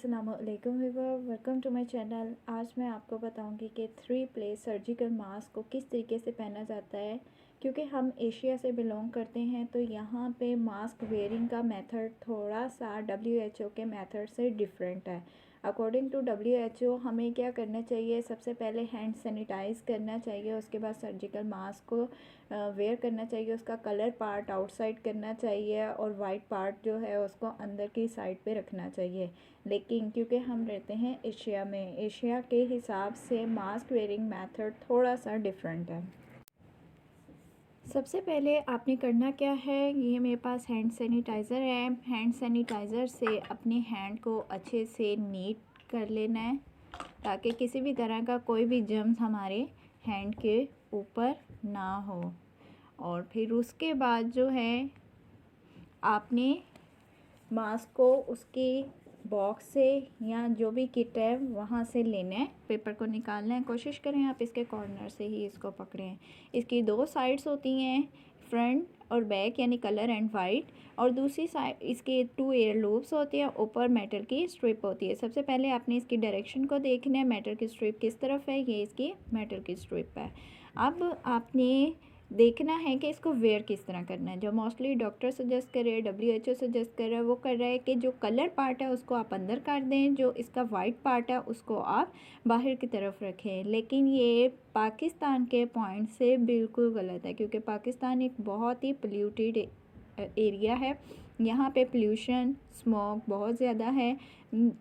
अस्सलामुअलैकुम viewer, welcome to my channel. आज मैं आपको बताऊंगी कि 3 प्ले सर्जिकल मास्क को किस तरीके से पहना जाता है। क्योंकि हम एशिया से बिलोंग करते हैं तो यहाँ पे मास्क वेयरिंग का मेथड थोड़ा सा WHO के मेथड से डिफरेंट है। अकॉर्डिंग टू WHO हमें क्या करना चाहिए, सबसे पहले हैंड सैनिटाइज़ करना चाहिए, उसके बाद सर्जिकल मास्क को वेयर करना चाहिए, उसका कलर पार्ट आउटसाइड करना चाहिए और वाइट पार्ट जो है उसको अंदर की साइड पे रखना चाहिए। लेकिन क्योंकि हम रहते हैं एशिया में, एशिया के हिसाब से मास्क वेयरिंग मेथड थोड़ा सा डिफरेंट है। सबसे पहले आपने करना क्या है, ये मेरे पास हैंड सैनिटाइज़र है। हैंड सैनिटाइज़र से अपने हैंड को अच्छे से नीट कर लेना है ताकि किसी भी तरह का कोई भी जर्म्स हमारे हैंड के ऊपर ना हो। और फिर उसके बाद जो है आपने मास्क को उसके बॉक्स से या जो भी किट है वहाँ से लेना है, पेपर को निकालना है। कोशिश करें आप इसके कॉर्नर से ही इसको पकड़ें। इसकी 2 साइड्स होती हैं, फ्रंट और बैक यानी कलर एंड वाइट, और दूसरी साइड इसके 2 एयर लूप्स होते हैं, ऊपर मेटल की स्ट्रिप होती है। सबसे पहले आपने इसकी डायरेक्शन को देखना है, मेटल की स्ट्रिप किस तरफ है, ये इसकी मेटल की स्ट्रिप है। अब आपने देखना है कि इसको वेयर किस तरह करना है। जो मोस्टली डॉक्टर सजेस्ट कर रहे हैं, WHO सजेस्ट कर रहा है, वो कर रहा है कि जो कलर पार्ट है उसको आप अंदर कर दें, जो इसका वाइट पार्ट है उसको आप बाहर की तरफ रखें। लेकिन ये पाकिस्तान के पॉइंट से बिल्कुल गलत है, क्योंकि पाकिस्तान एक बहुत ही पोल्यूटेड एरिया है। यहाँ पे पोल्यूशन, स्मोक बहुत ज़्यादा है।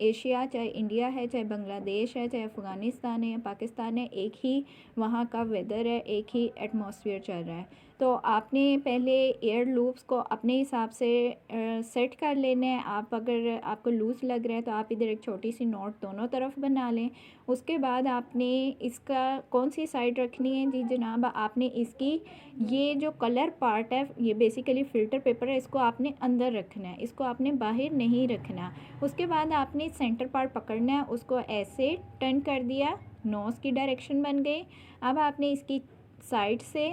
एशिया, चाहे इंडिया है, चाहे बांग्लादेश है, चाहे अफ़गानिस्तान है, पाकिस्तान है, एक ही वहाँ का वेदर है, एक ही एटमॉस्फेयर चल रहा है। तो आपने पहले एयर लूप्स को अपने हिसाब से सेट कर लेने हैं। आप अगर आपको लूज़ लग रहा है तो आप इधर एक छोटी सी नोट दोनों तरफ बना लें। उसके बाद आपने इसका कौन सी साइड रखनी है, जी जनाब, आपने इसकी ये जो कलर पार्ट है, ये बेसिकली फ़िल्टर पेपर है, इसको आपने अंदर रखना है, इसको आपने बाहर नहीं रखना। उसके बाद आपने सेंटर पार्ट पकड़ना है, उसको ऐसे टर्न कर दिया, नोज़ की डायरेक्शन बन गई। अब आपने इसकी साइड से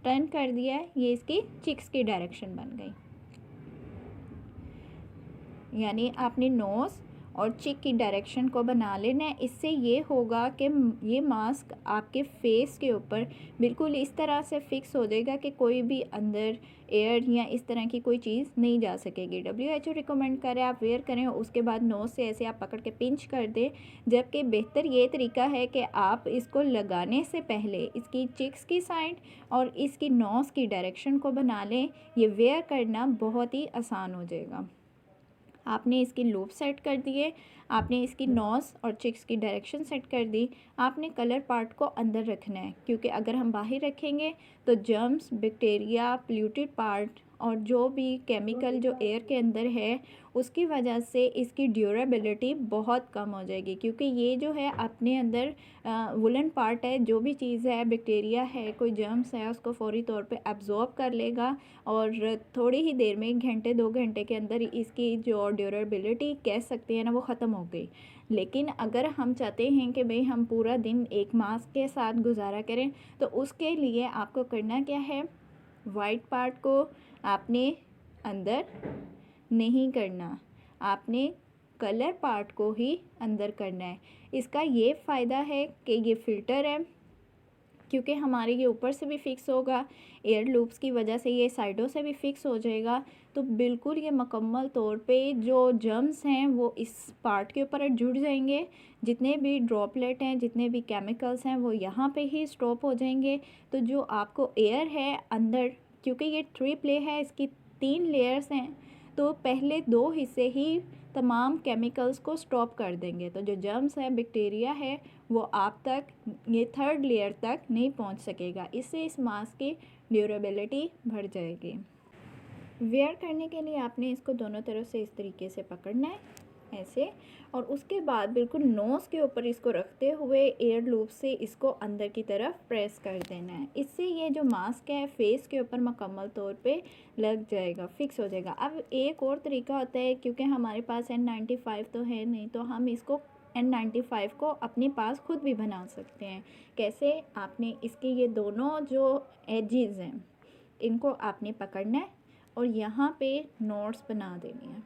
टर्न कर दिया है, ये इसकी चिक्स की डायरेक्शन बन गई। यानी आपने नोज़ और चिक की डायरेक्शन को बना लेना है। इससे ये होगा कि ये मास्क आपके फेस के ऊपर बिल्कुल इस तरह से फिक्स हो जाएगा कि कोई भी अंदर एयर या इस तरह की कोई चीज़ नहीं जा सकेगी। WHO रिकमेंड करे आप वेयर करें, उसके बाद नोज़ से ऐसे आप पकड़ के पिंच कर दें। जबकि बेहतर ये तरीका है कि आप इसको लगाने से पहले इसकी चिक्स की साइड और इसकी नोज़ की डायरेक्शन को बना लें। ये वेयर करना बहुत ही आसान हो जाएगा। आपने इसकी लूप सेट कर दिए, आपने इसकी नोज़ और चिक्स की डायरेक्शन सेट कर दी। आपने कलर पार्ट को अंदर रखना है, क्योंकि अगर हम बाहर रखेंगे तो जर्म्स, बैक्टीरिया, पोल्यूटेड पार्ट और जो भी केमिकल जो एयर के अंदर है उसकी वजह से इसकी ड्यूरेबिलिटी बहुत कम हो जाएगी। क्योंकि ये जो है अपने अंदर वुलन पार्ट है, जो भी चीज़ है, बैक्टीरिया है, कोई जर्म्स है, उसको फौरी तौर पे एब्जॉर्ब कर लेगा और थोड़ी ही देर में, 1 घंटे 2 घंटे के अंदर इसकी जो ड्यूरेबिलिटी कह सकते हैं ना, वो ख़त्म हो गई। लेकिन अगर हम चाहते हैं कि भाई हम पूरा दिन एक मास्क के साथ गुजारा करें, तो उसके लिए आपको करना क्या है, वाइट पार्ट को आपने अंदर नहीं करना, आपने कलर पार्ट को ही अंदर करना है। इसका ये फ़ायदा है कि ये फ़िल्टर है, क्योंकि हमारे ये ऊपर से भी फिक्स होगा, एयर लूप्स की वजह से ये साइडों से भी फिक्स हो जाएगा। तो बिल्कुल ये मुकम्मल तौर पे जो जर्म्स हैं वो इस पार्ट के ऊपर जुड़ जाएंगे। जितने भी ड्रॉपलेट हैं, जितने भी केमिकल्स हैं, वो यहाँ पे ही स्टॉप हो जाएंगे। तो जो आपको एयर है अंदर, क्योंकि ये 3 प्ले है, इसकी 3 लेयर्स हैं, तो पहले 2 हिस्से ही तमाम केमिकल्स को स्टॉप कर देंगे। तो जो जर्म्स है, बैक्टीरिया है, वो आप तक, ये 3rd लेयर तक नहीं पहुंच सकेगा। इससे इस मास्क की ड्यूरेबिलिटी बढ़ जाएगी। वेयर करने के लिए आपने इसको दोनों तरफ से इस तरीके से पकड़ना है, ऐसे, और उसके बाद बिल्कुल नोज़ के ऊपर इसको रखते हुए एयर लूप से इसको अंदर की तरफ प्रेस कर देना है। इससे ये जो मास्क है फेस के ऊपर मुकम्मल तौर पे लग जाएगा, फिक्स हो जाएगा। अब एक और तरीका होता है, क्योंकि हमारे पास N95 तो है नहीं, तो हम इसको N95 को अपने पास खुद भी बना सकते हैं। कैसे, आपने इसके ये दोनों जो एजेस हैं इनको आपने पकड़ना है और यहाँ पे नोट्स बना देनी है।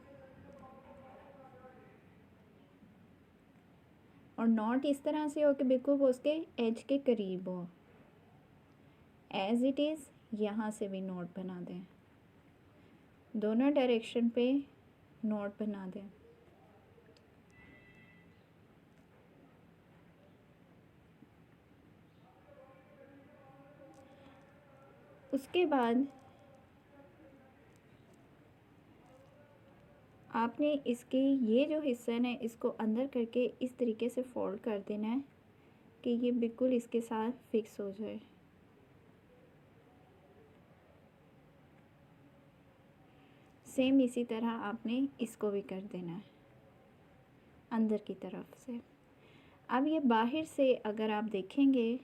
और नॉट इस तरह से हो कि बिल्कुल वो उसके एज के करीब हो। एज इट इज़ यहाँ से भी नोट बना दें, दोनों डायरेक्शन पे नोट बना दें। उसके बाद आपने इसके ये जो हिस्सा है ना, इसको अंदर करके इस तरीके से फोल्ड कर देना है कि ये बिल्कुल इसके साथ फिक्स हो जाए। सेम इसी तरह आपने इसको भी कर देना है अंदर की तरफ से। अब ये बाहर से अगर आप देखेंगे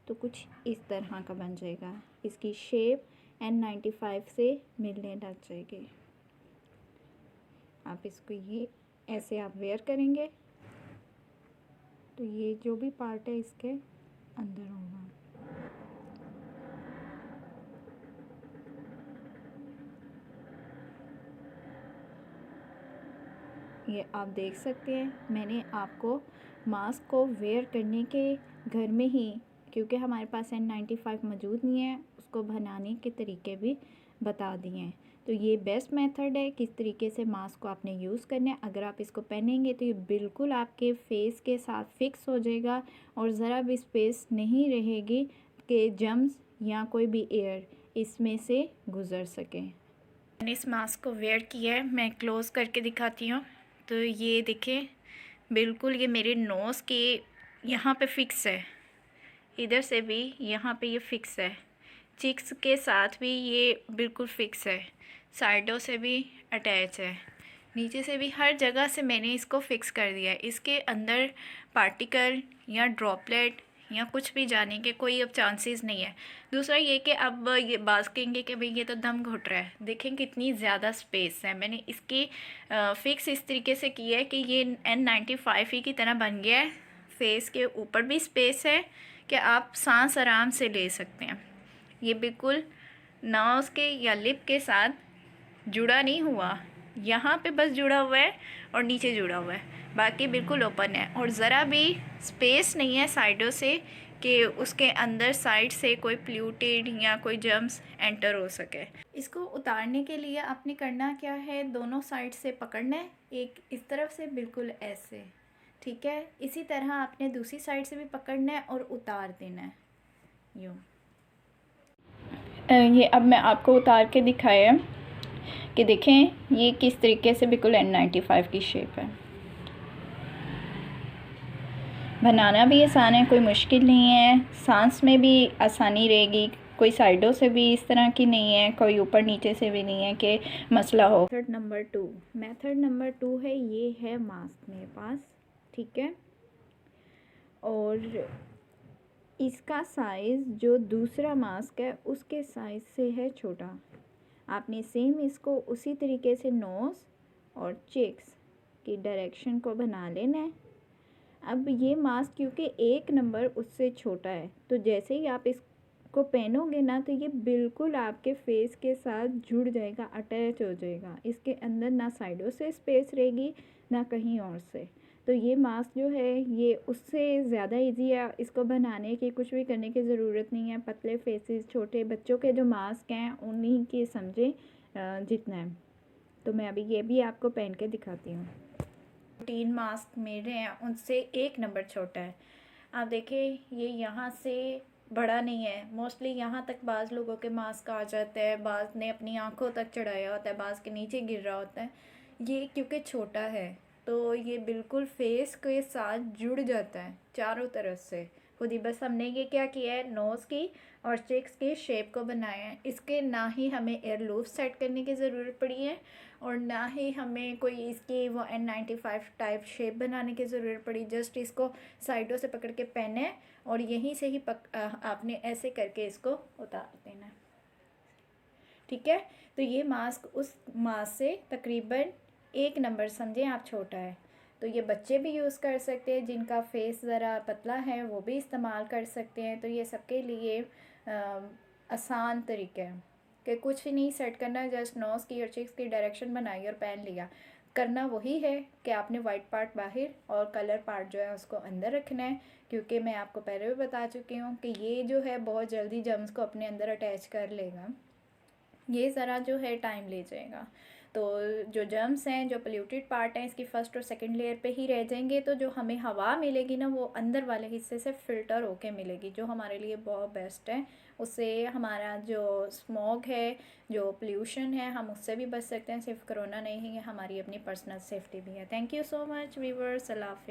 तो कुछ इस तरह का बन जाएगा, इसकी शेप N95 से मिलने लग जाएगी। आप इसको ये ऐसे आप वेयर करेंगे तो ये जो भी पार्ट है इसके अंदर होगा। ये आप देख सकते हैं, मैंने आपको मास्क को वेयर करने के घर में ही, क्योंकि हमारे पास N95 मौजूद नहीं है, उसको बनाने के तरीके भी बता दिए हैं। तो ये बेस्ट मेथड है किस तरीके से मास्क को आपने यूज़ करना है। अगर आप इसको पहनेंगे तो ये बिल्कुल आपके फेस के साथ फिक्स हो जाएगा और ज़रा भी स्पेस नहीं रहेगी कि जम्स या कोई भी एयर इसमें से गुज़र सके। मैंने इस मास्क को वेयर किया है, मैं क्लोज़ करके दिखाती हूँ। तो ये देखें, बिल्कुल ये मेरे नोज़ के यहाँ पे फिक्स है, इधर से भी यहाँ पे ये फिक्स है, चिक्स के साथ भी ये बिल्कुल फिक्स है, साइडों से भी अटैच है, नीचे से भी, हर जगह से मैंने इसको फिक्स कर दिया है। इसके अंदर पार्टिकल या ड्रॉपलेट या कुछ भी जाने के कोई अब चांसेस नहीं है। दूसरा ये कि अब ये बात कहेंगे कि भाई ये तो दम घुट रहा है, देखें कितनी ज़्यादा स्पेस है। मैंने इसकी फ़िक्स इस तरीके से की है कि ये N95 ही की तरह बन गया है। फेस के ऊपर भी स्पेस है कि आप सांस आराम से ले सकते हैं। ये बिल्कुल नोज़ के या लिप के साथ जुड़ा नहीं हुआ, यहाँ पे बस जुड़ा हुआ है और नीचे जुड़ा हुआ है, बाकी बिल्कुल ओपन है और ज़रा भी स्पेस नहीं है साइडों से कि उसके अंदर साइड से कोई प्लूटेड या कोई जर्म्स एंटर हो सके। इसको उतारने के लिए आपने करना क्या है, दोनों साइड से पकड़ना है, एक इस तरफ से बिल्कुल ऐसे, ठीक है। इसी तरह आपने दूसरी साइड से भी पकड़ना है और उतार देना है यूँ। ये अब मैं आपको उतार के दिखाया कि देखें ये किस तरीके से बिल्कुल N95 की शेप है। बनाना भी आसान है, कोई मुश्किल नहीं है, सांस में भी आसानी रहेगी, कोई साइडों से भी इस तरह की नहीं है, कोई ऊपर नीचे से भी नहीं है कि मसला हो। मेथड नंबर 2 है, ये है मास्क मेरे पास, ठीक है। और इसका साइज़ जो दूसरा मास्क है उसके साइज़ से है छोटा। आपने सेम इसको उसी तरीके से नोज़ और चिक्स की डायरेक्शन को बना लेना है। अब ये मास्क क्योंकि 1 नंबर उससे छोटा है, तो जैसे ही आप इसको पहनोगे ना तो ये बिल्कुल आपके फेस के साथ जुड़ जाएगा, अटैच हो जाएगा। इसके अंदर ना साइडों से स्पेस रहेगी ना कहीं और से। तो ये मास्क जो है ये उससे ज़्यादा इजी है, इसको बनाने की कुछ भी करने की ज़रूरत नहीं है। पतले फेसेस, छोटे बच्चों के जो मास्क हैं उन्हीं के समझे जितना है। तो मैं अभी ये भी आपको पहन के दिखाती हूँ। 3 मास्क मेरे हैं उनसे 1 नंबर छोटा है। आप देखिए ये यहाँ से बड़ा नहीं है, मोस्टली यहाँ तक बाज़ लोगों के मास्क आ जाते हैं, बाज़ ने अपनी आँखों तक चढ़ाया होता है, बाज़ के नीचे गिर रहा होता है। ये क्योंकि छोटा है तो ये बिल्कुल फेस के साथ जुड़ जाता है चारों तरफ से खुद ही। बस हमने ये क्या किया है, नोज़ की और चिक्स की शेप को बनाया है। इसके ना ही हमें एयर लूप सेट करने की ज़रूरत पड़ी है और ना ही हमें कोई इसकी वो N95 टाइप शेप बनाने की ज़रूरत पड़ी। जस्ट इसको साइडों से पकड़ के पहने और यहीं से ही आपने ऐसे करके इसको उतार देना है, ठीक है। तो ये मास्क उस मास्क से तकरीबन 1 नंबर समझें आप छोटा है। तो ये बच्चे भी यूज़ कर सकते हैं, जिनका फेस ज़रा पतला है वो भी इस्तेमाल कर सकते हैं। तो ये सबके लिए आसान तरीका है कि कुछ नहीं सेट करना, जस्ट नोज़ की और चिक्स की डायरेक्शन बनाई और पहन लिया। करना वही है कि आपने वाइट पार्ट बाहर और कलर पार्ट जो है उसको अंदर रखना है, क्योंकि मैं आपको पहले भी बता चुकी हूँ कि ये जो है बहुत जल्दी जर्म्स को अपने अंदर अटैच कर लेगा, ये ज़रा जो है टाइम ले जाएगा। तो जो जर्म्स हैं, जो पोल्यूटेड पार्ट हैं, इसकी फ़र्स्ट और सेकंड लेयर पे ही रह जाएंगे, तो जो हमें हवा मिलेगी ना वो अंदर वाले हिस्से से फ़िल्टर होके मिलेगी, जो हमारे लिए बहुत बेस्ट है। उससे हमारा जो स्मॉग है, जो पोल्यूशन है, हम उससे भी बच सकते हैं। सिर्फ कोरोना नहीं है, हमारी अपनी पर्सनल सेफ्टी भी है। Thank you so much viewers, अल्लाह हाफिज़।